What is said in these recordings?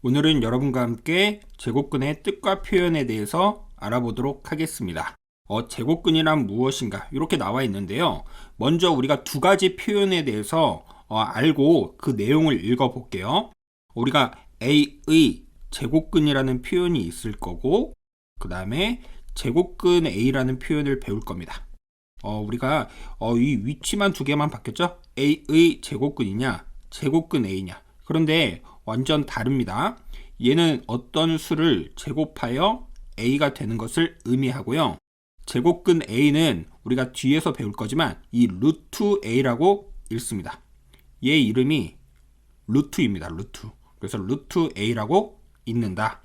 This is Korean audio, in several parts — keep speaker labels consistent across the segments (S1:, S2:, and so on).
S1: 오늘은 여러분과 함께 제곱근의 뜻과 표현에 대해서 알아보도록 하겠습니다. 제곱근이란 무엇인가 이렇게 나와 있는데요. 먼저 우리가 두 가지 표현에 대해서 알고 그 내용을 읽어 볼게요. 우리가 A의 제곱근이라는 표현이 있을 거고, 그 다음에 제곱근 A라는 표현을 배울 겁니다. 우리가 이 위치만 두 개만 바뀌었죠? A의 제곱근이냐 제곱근 A냐. 그런데 완전 다릅니다. 얘는 어떤 수를 제곱하여 A가 되는 것을 의미하고요. 제곱근 A는 우리가 뒤에서 배울 거지만 이 루트 A라고 읽습니다. 얘 이름이 루트입니다. 루트. 그래서 루트 A라고 읽는다.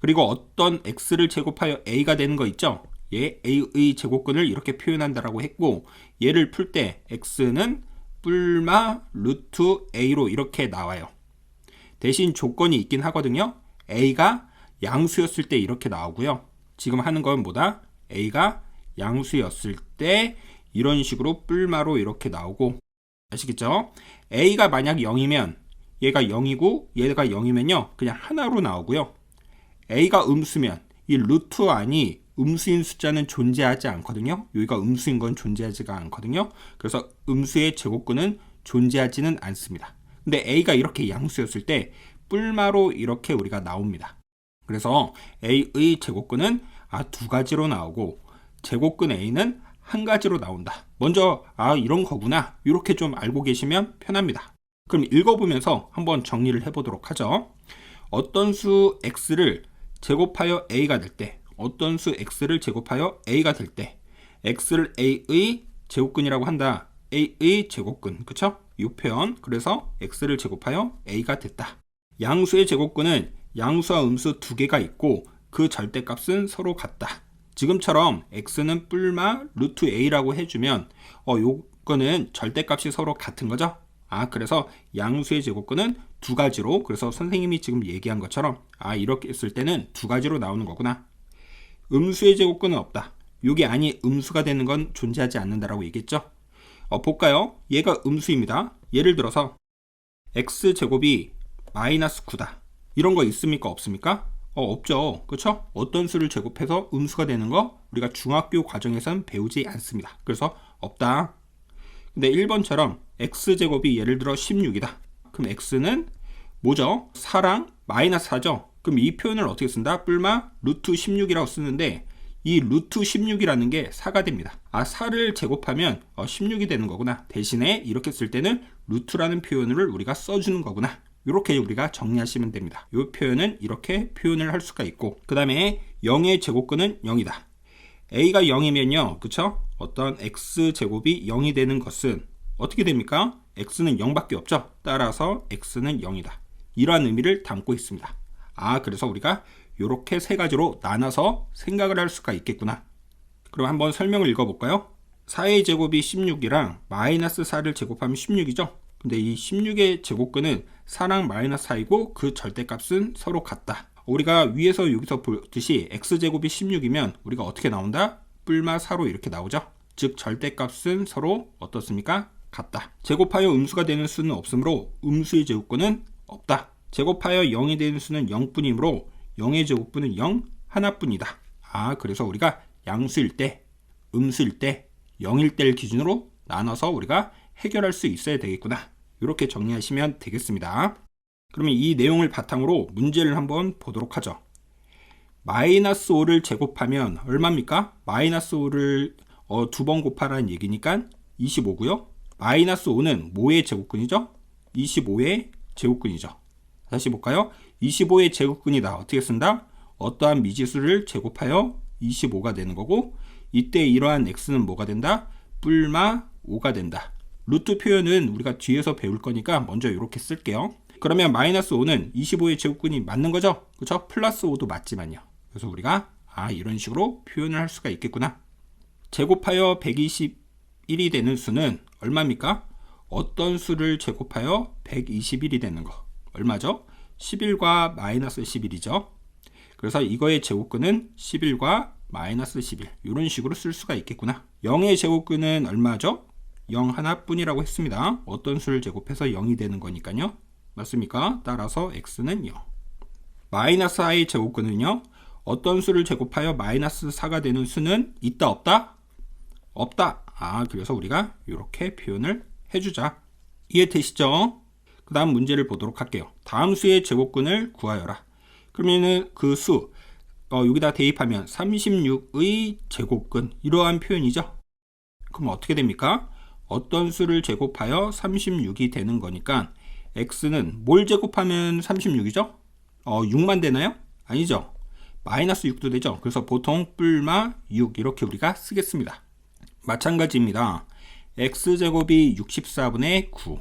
S1: 그리고 어떤 X를 제곱하여 A가 되는 거 있죠? 얘 A의 제곱근을 이렇게 표현한다라고 했고, 얘를 풀 때 X는 뿔마 루트 A로 이렇게 나와요. 대신 조건이 있긴 하거든요. A가 양수였을 때 이렇게 나오고요. 지금 하는 건 뭐다? A가 양수였을 때 이런 식으로 뿔마로 이렇게 나오고, 아시겠죠? A가 만약 0이면 얘가 0이고 얘가 0이면요 그냥 하나로 나오고요. A가 음수면 이 루트 안이 음수인 숫자는 존재하지 않거든요. 여기가 음수인 건 존재하지가 않거든요. 그래서 음수의 제곱근은 존재하지는 않습니다. 근데 A가 이렇게 양수였을 때 뿔마로 이렇게 우리가 나옵니다. 그래서 A의 제곱근은 두 가지로 나오고 제곱근 A는 한 가지로 나온다. 먼저 이런 거구나 이렇게 좀 알고 계시면 편합니다. 그럼 읽어보면서 한번 정리를 해보도록 하죠. 어떤 수 X를 제곱하여 A가 될 때, 어떤 수 X를 제곱하여 A가 될 때 X를 A의 제곱근이라고 한다. A의 제곱근, 그쵸? 이 표현. 그래서 X를 제곱하여 A가 됐다. 양수의 제곱근은 양수와 음수 두 개가 있고 그 절대값은 서로 같다. 지금처럼 X는 뿔마 루트 A라고 해주면 요거는 절대값이 서로 같은 거죠? 그래서 양수의 제곱근은 두 가지로, 그래서 선생님이 지금 얘기한 것처럼 이렇게 했을 때는 두 가지로 나오는 거구나. 음수의 제곱근은 없다. 요게 아니 음수가 되는 건 존재하지 않는다라고 얘기했죠? 볼까요? 얘가 음수입니다. 예를 들어서 x제곱이 마이너스 9다. 이런 거 있습니까? 없습니까? 없죠. 그렇죠? 어떤 수를 제곱해서 음수가 되는 거 우리가 중학교 과정에선 배우지 않습니다. 그래서 없다. 근데 1번처럼 x제곱이 예를 들어 16이다. 그럼 x는 뭐죠? 4랑 마이너스 4죠? 그럼 이 표현을 어떻게 쓴다? 뿔마 루트 16이라고 쓰는데 이 루트 16이라는 게 4가 됩니다. 4를 제곱하면 16이 되는 거구나. 대신에 이렇게 쓸 때는 루트라는 표현을 우리가 써주는 거구나. 이렇게 우리가 정리하시면 됩니다. 이 표현은 이렇게 표현을 할 수가 있고, 그 다음에 0의 제곱근은 0이다. A가 0이면요, 그쵸? 어떤 X제곱이 0이 되는 것은 어떻게 됩니까? X는 0밖에 없죠? 따라서 X는 0이다. 이러한 의미를 담고 있습니다. 그래서 우리가 이렇게 세 가지로 나눠서 생각을 할 수가 있겠구나. 그럼 한번 설명을 읽어볼까요? 4의 제곱이 16이랑 마이너스 4를 제곱하면 16이죠? 근데 이 16의 제곱근은 4랑 마이너스 4이고 그 절대값은 서로 같다. 우리가 위에서 여기서 보듯이 x제곱이 16이면 우리가 어떻게 나온다? 뿔마 4로 이렇게 나오죠? 즉 절대값은 서로 어떻습니까? 같다. 제곱하여 음수가 되는 수는 없으므로 음수의 제곱근은 없다. 제곱하여 0이 되는 수는 0뿐이므로 0의 제곱분은 0 하나뿐이다. 그래서 우리가 양수일 때, 음수일 때, 0일 때를 기준으로 나눠서 우리가 해결할 수 있어야 되겠구나. 이렇게 정리하시면 되겠습니다. 그러면 이 내용을 바탕으로 문제를 한번 보도록 하죠. 마이너스 5를 제곱하면 얼마입니까? 마이너스 5를 두 번 곱하라는 얘기니까 25고요. 마이너스 5는 뭐의 제곱근이죠? 25의 제곱근이죠. 다시 볼까요? 25의 제곱근이다. 어떻게 쓴다? 어떠한 미지수를 제곱하여 25가 되는 거고, 이때 이러한 x는 뭐가 된다? 뿔마 5가 된다. 루트 표현은 우리가 뒤에서 배울 거니까 먼저 이렇게 쓸게요. 그러면 마이너스 5는 25의 제곱근이 맞는 거죠? 그렇죠? 플러스 5도 맞지만요. 그래서 우리가 이런 식으로 표현을 할 수가 있겠구나. 제곱하여 121이 되는 수는 얼마입니까? 어떤 수를 제곱하여 121이 되는 거 얼마죠? 11과 마이너스 11이죠. 그래서 이거의 제곱근은 11과 마이너스 11 이런 식으로 쓸 수가 있겠구나. 0의 제곱근은 얼마죠? 0 하나뿐이라고 했습니다. 어떤 수를 제곱해서 0이 되는 거니까요. 맞습니까? 따라서 x는 0. 마이너스 4의 제곱근은요, 어떤 수를 제곱하여 마이너스 4가 되는 수는 있다 없다? 없다. 그래서 우리가 이렇게 표현을 해주자. 이해되시죠? 그 다음 문제를 보도록 할게요. 다음 수의 제곱근을 구하여라. 그러면은 그 수, 여기다 대입하면 36의 제곱근, 이러한 표현이죠. 그럼 어떻게 됩니까? 어떤 수를 제곱하여 36이 되는 거니까 x는 뭘 제곱하면 36이죠? 6만 되나요? 아니죠. 마이너스 6도 되죠. 그래서 보통 뿔마 6 이렇게 우리가 쓰겠습니다. 마찬가지입니다. x제곱이 64분의 9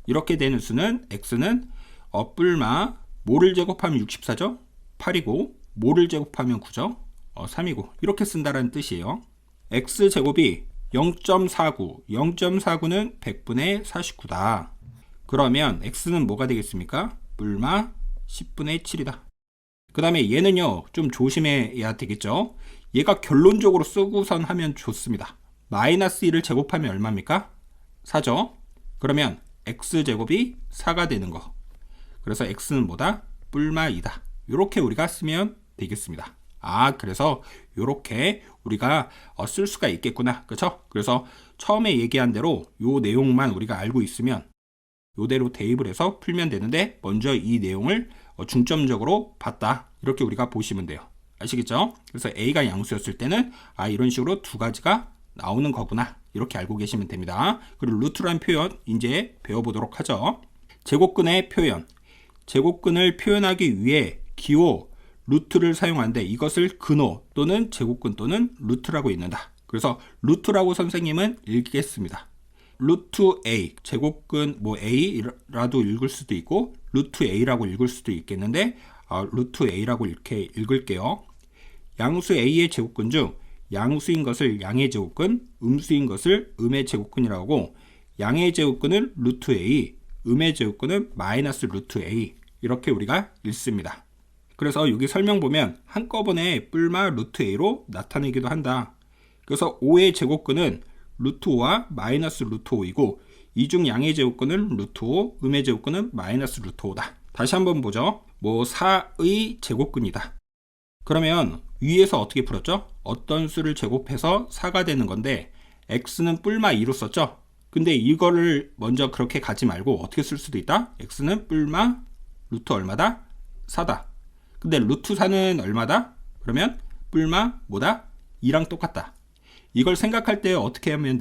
S1: 이렇게 되는 수는 x는 뿔마 뭐를 제곱하면 64죠? 8이고 뭐를 제곱하면 9죠? 3이고 이렇게 쓴다는 뜻이에요. x제곱이 0.49 0.49는 100분의 49다. 그러면 x는 뭐가 되겠습니까? 뿔마 10분의 7이다. 그 다음에 얘는요, 좀 조심해야 되겠죠? 얘가 결론적으로 쓰고선 하면 좋습니다. 마이너스 1을 제곱하면 얼마입니까? 4죠? 그러면 x제곱이 4가 되는 거. 그래서 x는 뭐다? 뿔마 2다. 이렇게 우리가 쓰면 되겠습니다. 그래서 이렇게 우리가 쓸 수가 있겠구나. 그렇죠? 그래서 처음에 얘기한 대로 요 내용만 우리가 알고 있으면 요대로 대입을 해서 풀면 되는데, 먼저 이 내용을 중점적으로 봤다. 이렇게 우리가 보시면 돼요. 아시겠죠? 그래서 A가 양수였을 때는 이런 식으로 두 가지가 나오는 거구나. 이렇게 알고 계시면 됩니다. 그리고 루트라는 표현 이제 배워보도록 하죠. 제곱근의 표현. 제곱근을 표현하기 위해 기호 루트를 사용하는데 이것을 근호 또는 제곱근 또는 루트라고 읽는다. 그래서 루트라고 선생님은 읽겠습니다. 루트 A, 제곱근 A라도 읽을 수도 있고 루트 A라고 읽을 수도 있겠는데 루트 A라고 이렇게 읽을게요. 양수 A의 제곱근 중 양수인 것을 양의 제곱근, 음수인 것을 음의 제곱근이라고 하고, 양의 제곱근은 루트 A, 음의 제곱근은 마이너스 루트 A, 이렇게 우리가 읽습니다. 그래서 여기 설명 보면 한꺼번에 뿔마 루트 A로 나타내기도 한다. 그래서 5의 제곱근은 루트 5와 마이너스 루트 5이고, 이 중 양의 제곱근은 루트 5, 음의 제곱근은 마이너스 루트 5다. 다시 한번 보죠. 4의 제곱근이다. 그러면 위에서 어떻게 풀었죠? 어떤 수를 제곱해서 4가 되는 건데 x는 뿔마 2로 썼죠? 근데 이거를 먼저 그렇게 가지 말고 어떻게 쓸 수도 있다? x는 뿔마 루트 얼마다? 4다. 근데 루트 4는 얼마다? 그러면 뿔마 뭐다? 2랑 똑같다. 이걸 생각할 때 어떻게 하면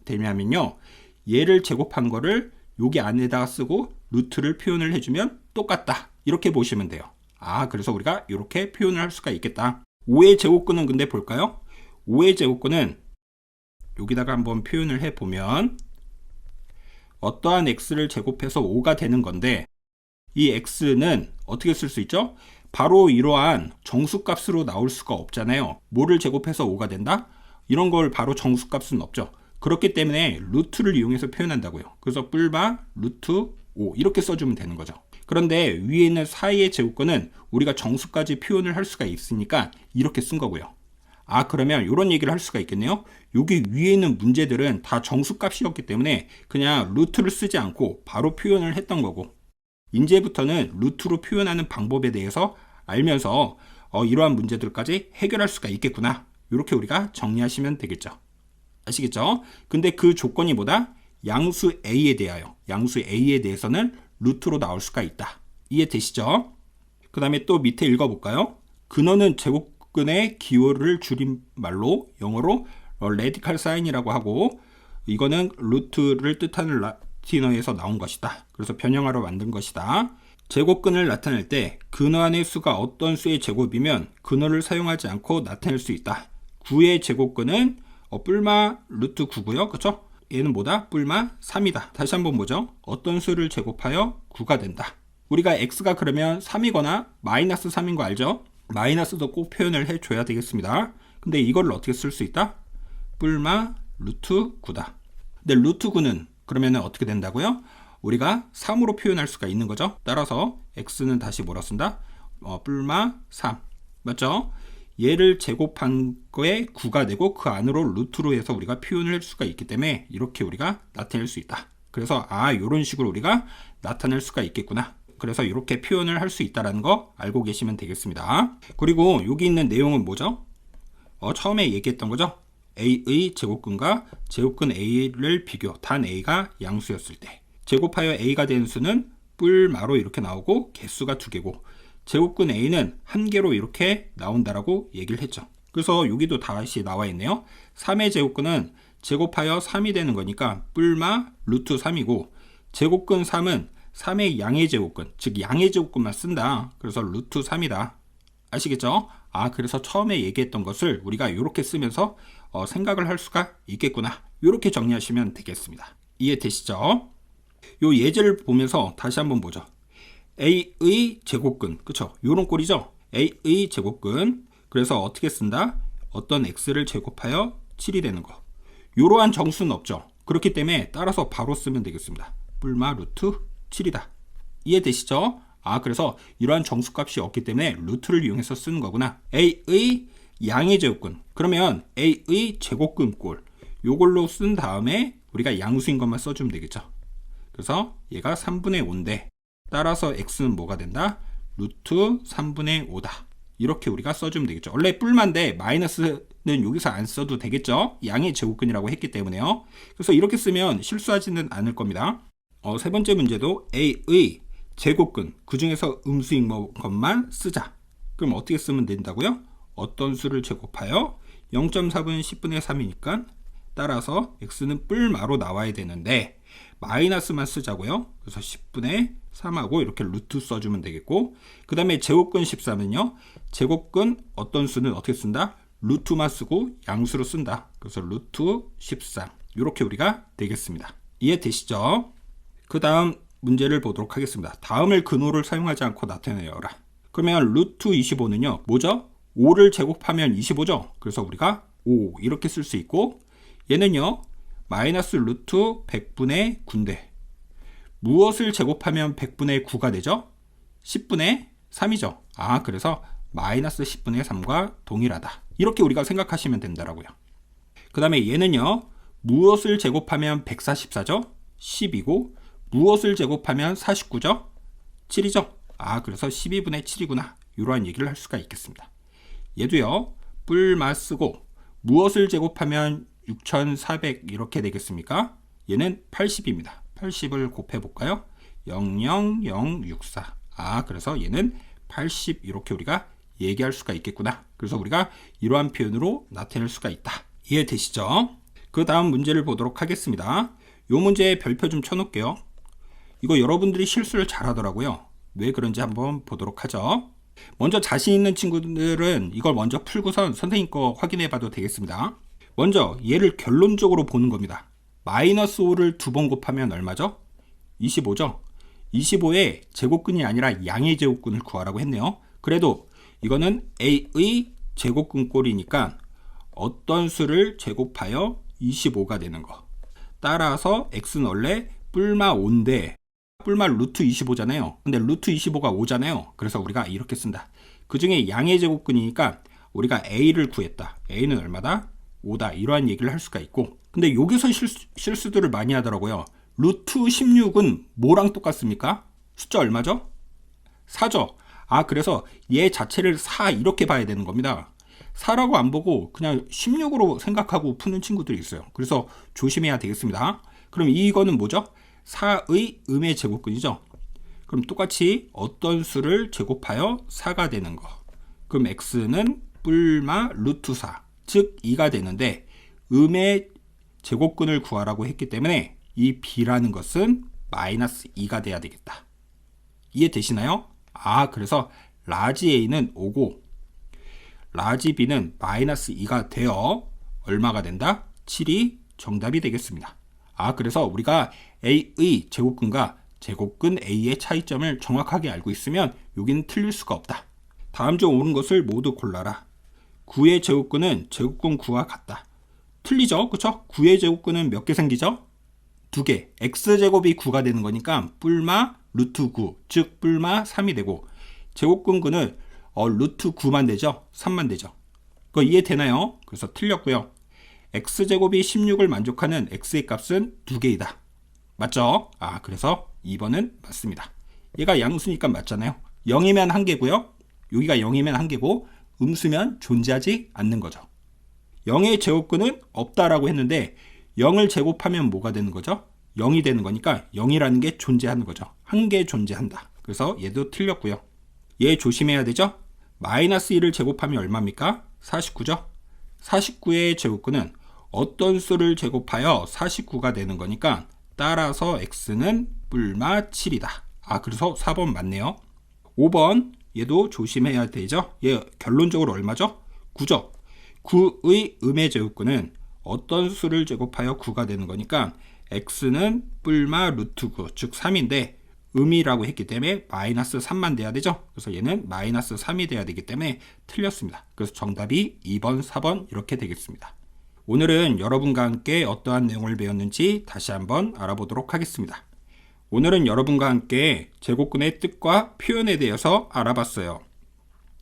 S1: 되냐면요, 얘를 제곱한 거를 여기 안에다가 쓰고 루트를 표현을 해주면 똑같다. 이렇게 보시면 돼요. 그래서 우리가 이렇게 표현을 할 수가 있겠다. 5의 제곱근은 근데 볼까요? 5의 제곱근은 여기다가 한번 표현을 해보면 어떠한 x를 제곱해서 5가 되는 건데, 이 x는 어떻게 쓸 수 있죠? 바로 이러한 정수값으로 나올 수가 없잖아요. 뭐를 제곱해서 5가 된다? 이런 걸 바로 정수값은 없죠. 그렇기 때문에 루트를 이용해서 표현한다고요. 그래서 뿔마 루트 5 이렇게 써주면 되는 거죠. 그런데 위에 있는 4의 제곱근은 우리가 정수까지 표현을 할 수가 있으니까 이렇게 쓴 거고요. 그러면 이런 얘기를 할 수가 있겠네요. 여기 위에 있는 문제들은 다 정수값이었기 때문에 그냥 루트를 쓰지 않고 바로 표현을 했던 거고, 이제부터는 루트로 표현하는 방법에 대해서 알면서 이러한 문제들까지 해결할 수가 있겠구나. 이렇게 우리가 정리하시면 되겠죠. 아시겠죠? 근데 그 조건이 뭐다? 양수 A에 대하여, 양수 A에 대해서는 루트로 나올 수가 있다. 이해되시죠? 그 다음에 또 밑에 읽어볼까요? 근호는 제곱근의 기호를 줄임말로 영어로 radical sign이라고 하고, 이거는 루트를 뜻하는 라틴어에서 나온 것이다. 그래서 변형하러 만든 것이다. 제곱근을 나타낼 때 근호 안의 수가 어떤 수의 제곱이면 근호를 사용하지 않고 나타낼 수 있다. 9의 제곱근은 뿔마 루트 9고요. 그쵸? 얘는 뭐다? 뿔마 3이다. 다시 한번 보죠. 어떤 수를 제곱하여 9가 된다. 우리가 x가 그러면 3이거나 마이너스 3인 거 알죠? 마이너스도 꼭 표현을 해줘야 되겠습니다. 근데 이거를 어떻게 쓸 수 있다? 뿔마 루트 9다. 근데 루트 9는 그러면 어떻게 된다고요? 우리가 3으로 표현할 수가 있는 거죠. 따라서 x는 다시 뭐라 쓴다? 뿔마 3. 맞죠? 얘를 제곱한 거에 9가 되고 그 안으로 루트로 해서 우리가 표현을 할 수가 있기 때문에 이렇게 우리가 나타낼 수 있다. 그래서 이런 식으로 우리가 나타낼 수가 있겠구나. 그래서 이렇게 표현을 할 수 있다는 거 알고 계시면 되겠습니다. 그리고 여기 있는 내용은 뭐죠? 처음에 얘기했던 거죠. A의 제곱근과 제곱근 A를 비교, 단 A가 양수였을 때 제곱하여 A가 된 수는 뿔마로 이렇게 나오고 개수가 2개고 제곱근 A는 1개로 이렇게 나온다라고 얘기를 했죠. 그래서 여기도 다시 나와 있네요. 3의 제곱근은 제곱하여 3이 되는 거니까 뿔마 루트 3이고 제곱근 3은 3의 양의 제곱근, 즉 양의 제곱근만 쓴다. 그래서 루트 3이다. 아시겠죠? 그래서 처음에 얘기했던 것을 우리가 이렇게 쓰면서 생각을 할 수가 있겠구나. 이렇게 정리하시면 되겠습니다. 이해되시죠? 요 예제를 보면서 다시 한번 보죠. A의 제곱근, 그쵸? 요런 꼴이죠? A의 제곱근, 그래서 어떻게 쓴다? 어떤 x를 제곱하여 7이 되는 거. 요러한 정수는 없죠. 그렇기 때문에 따라서 바로 쓰면 되겠습니다. 뿔마 루트 7이다. 이해되시죠? 그래서 이러한 정수값이 없기 때문에 루트를 이용해서 쓰는 거구나. A의 양의 제곱근, 그러면 A의 제곱근 꼴, 요걸로 쓴 다음에 우리가 양수인 것만 써주면 되겠죠. 그래서 얘가 3분의 5인데 따라서 x는 뭐가 된다? 루트 3분의 5다. 이렇게 우리가 써주면 되겠죠. 원래 뿔만데 마이너스는 여기서 안 써도 되겠죠. 양의 제곱근이라고 했기 때문에요. 그래서 이렇게 쓰면 실수하지는 않을 겁니다. 세 번째 문제도 A의 제곱근, 그 중에서 음수인 것만 쓰자. 그럼 어떻게 쓰면 된다고요? 어떤 수를 제곱하여 0.4분 10분의 3이니까 따라서 x는 뿔마로 나와야 되는데 마이너스만 쓰자고요. 그래서 10분의 3하고 이렇게 루트 써주면 되겠고, 그 다음에 제곱근 13은요. 제곱근 어떤 수는 어떻게 쓴다? 루트만 쓰고 양수로 쓴다. 그래서 루트 13 이렇게 우리가 되겠습니다. 이해되시죠? 그 다음 문제를 보도록 하겠습니다. 다음을 근호를 사용하지 않고 나타내어라. 그러면 루트 25는요. 뭐죠? 5를 제곱하면 25죠? 그래서 우리가 5 이렇게 쓸 수 있고, 얘는요. 마이너스 루트 100분의 9인데 무엇을 제곱하면 100분의 9가 되죠? 10분의 3이죠. 그래서 마이너스 10분의 3과 동일하다. 이렇게 우리가 생각하시면 된다라고요. 그 다음에 얘는요. 무엇을 제곱하면 144죠? 10이고 무엇을 제곱하면 49죠? 7이죠? 그래서 12분의 7이구나. 이러한 얘기를 할 수가 있겠습니다. 얘도요. 뿔마 쓰고 무엇을 제곱하면 6400 이렇게 되겠습니까? 얘는 80입니다. 80을 곱해볼까요? 00064. 그래서 얘는 80 이렇게 우리가 얘기할 수가 있겠구나. 그래서 우리가 이러한 표현으로 나타낼 수가 있다. 이해되시죠? 그 다음 문제를 보도록 하겠습니다. 이 문제에 별표 좀 쳐놓을게요. 이거 여러분들이 실수를 잘 하더라고요. 왜 그런지 한번 보도록 하죠. 먼저 자신 있는 친구들은 이걸 먼저 풀고선 선생님 거 확인해 봐도 되겠습니다. 먼저 얘를 결론적으로 보는 겁니다. 마이너스 5를 2번 곱하면 얼마죠? 25죠? 25의 제곱근이 아니라 양의 제곱근을 구하라고 했네요. 그래도 이거는 A의 제곱근 꼴이니까 어떤 수를 제곱하여 25가 되는 거. 따라서 X는 원래 뿔마 5인데 뿔마 루트 25잖아요. 근데 루트 25가 5잖아요. 그래서 우리가 이렇게 쓴다. 그 중에 양의 제곱근이니까 우리가 A를 구했다. A는 얼마다? 5다. 이러한 얘기를 할 수가 있고, 근데 여기서 실수들을 많이 하더라고요. 루트 16은 뭐랑 똑같습니까? 숫자 얼마죠? 4죠. 그래서 얘 자체를 4 이렇게 봐야 되는 겁니다. 4라고 안 보고 그냥 16으로 생각하고 푸는 친구들이 있어요. 그래서 조심해야 되겠습니다. 그럼 이거는 뭐죠? 4의 음의 제곱근이죠. 그럼 똑같이 어떤 수를 제곱하여 4가 되는 거. 그럼 x는 뿔마 루트 4, 즉 2가 되는데 음의 제곱근을 구하라고 했기 때문에 이 b라는 것은 마이너스 2가 돼야 되겠다. 이해되시나요? 그래서 라지 a는 5고 라지 b는 마이너스 2가 되어 얼마가 된다? 7이 정답이 되겠습니다. 그래서 우리가 a의 제곱근과 제곱근 a의 차이점을 정확하게 알고 있으면 여기는 틀릴 수가 없다. 다음 중 옳은 것을 모두 골라라. 9의 제곱근은 제곱근 9와 같다. 틀리죠? 그쵸? 9의 제곱근은 몇 개 생기죠? 2개. x제곱이 9가 되는 거니까 뿔마 루트 9, 즉 뿔마 3이 되고, 제곱근 9는 루트 9만 되죠? 3만 되죠? 그거 이해되나요? 그래서 틀렸고요. x제곱이 16을 만족하는 x의 값은 2개이다. 맞죠? 그래서 2번은 맞습니다. 얘가 양수니까 맞잖아요. 0이면 한 개고요. 여기가 0이면 한 개고 음수면 존재하지 않는 거죠. 0의 제곱근은 없다라고 했는데 0을 제곱하면 뭐가 되는 거죠? 0이 되는 거니까 0이라는 게 존재하는 거죠. 한 개 존재한다. 그래서 얘도 틀렸고요. 얘 조심해야 되죠? 마이너스 1을 제곱하면 얼마입니까? 49죠? 49의 제곱근은 어떤 수를 제곱하여 49가 되는 거니까 따라서 x는 뿔마 7이다. 그래서 4번 맞네요. 5번 얘도 조심해야 되죠? 얘 결론적으로 얼마죠? 9죠? 9의 음의 제곱근은 어떤 수를 제곱하여 9가 되는 거니까 x는 뿔마 루트 9, 즉 3인데 음이라고 했기 때문에 마이너스 3만 돼야 되죠. 그래서 얘는 마이너스 3이 돼야 되기 때문에 틀렸습니다. 그래서 정답이 2번, 4번 이렇게 되겠습니다. 오늘은 여러분과 함께 어떠한 내용을 배웠는지 다시 한번 알아보도록 하겠습니다. 오늘은 여러분과 함께 제곱근의 뜻과 표현에 대해서 알아봤어요.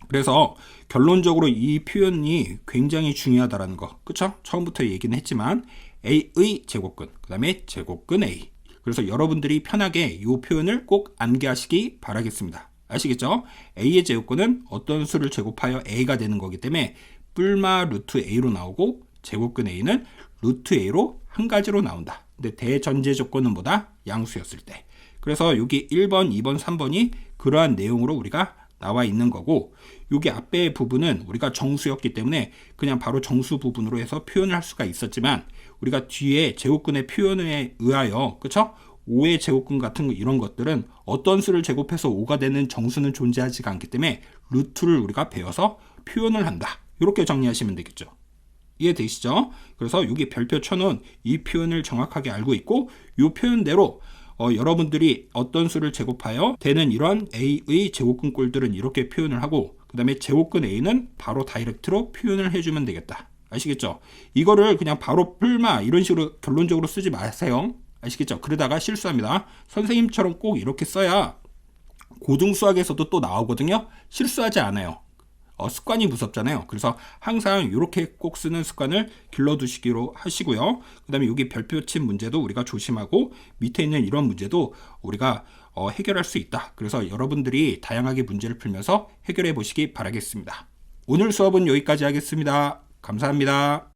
S1: 그래서 결론적으로 이 표현이 굉장히 중요하다는 거, 그쵸? 처음부터 얘기는 했지만 A의 제곱근, 그 다음에 제곱근 A. 그래서 여러분들이 편하게 이 표현을 꼭 암기하시기 바라겠습니다. 아시겠죠? A의 제곱근은 어떤 수를 제곱하여 A가 되는 거기 때문에 뿔마 루트 A로 나오고 제곱근 A는 루트 A로 한 가지로 나온다. 근데 대전제 조건은 뭐다? 양수였을 때. 그래서 여기 1번, 2번, 3번이 그러한 내용으로 우리가 나와 있는 거고, 여기 앞에 부분은 우리가 정수였기 때문에 그냥 바로 정수 부분으로 해서 표현을 할 수가 있었지만 우리가 뒤에 제곱근의 표현에 의하여, 그쵸? 5의 제곱근 같은 이런 것들은 어떤 수를 제곱해서 5가 되는 정수는 존재하지가 않기 때문에 루트를 우리가 배워서 표현을 한다. 이렇게 정리하시면 되겠죠. 이해되시죠? 그래서 여기 별표 쳐놓은 이 표현을 정확하게 알고 있고, 이 표현대로 여러분들이 어떤 수를 제곱하여 되는 이런 A의 제곱근 꼴들은 이렇게 표현을 하고, 그 다음에 제곱근 A는 바로 다이렉트로 표현을 해주면 되겠다. 아시겠죠? 이거를 그냥 바로 뿔마 이런 식으로 결론적으로 쓰지 마세요. 아시겠죠? 그러다가 실수합니다. 선생님처럼 꼭 이렇게 써야 고등수학에서도 또 나오거든요. 실수하지 않아요. 습관이 무섭잖아요. 그래서 항상 이렇게 꼭 쓰는 습관을 길러두시기로 하시고요. 그 다음에 여기 별표 친 문제도 우리가 조심하고, 밑에 있는 이런 문제도 우리가 해결할 수 있다. 그래서 여러분들이 다양하게 문제를 풀면서 해결해 보시기 바라겠습니다. 오늘 수업은 여기까지 하겠습니다. 감사합니다.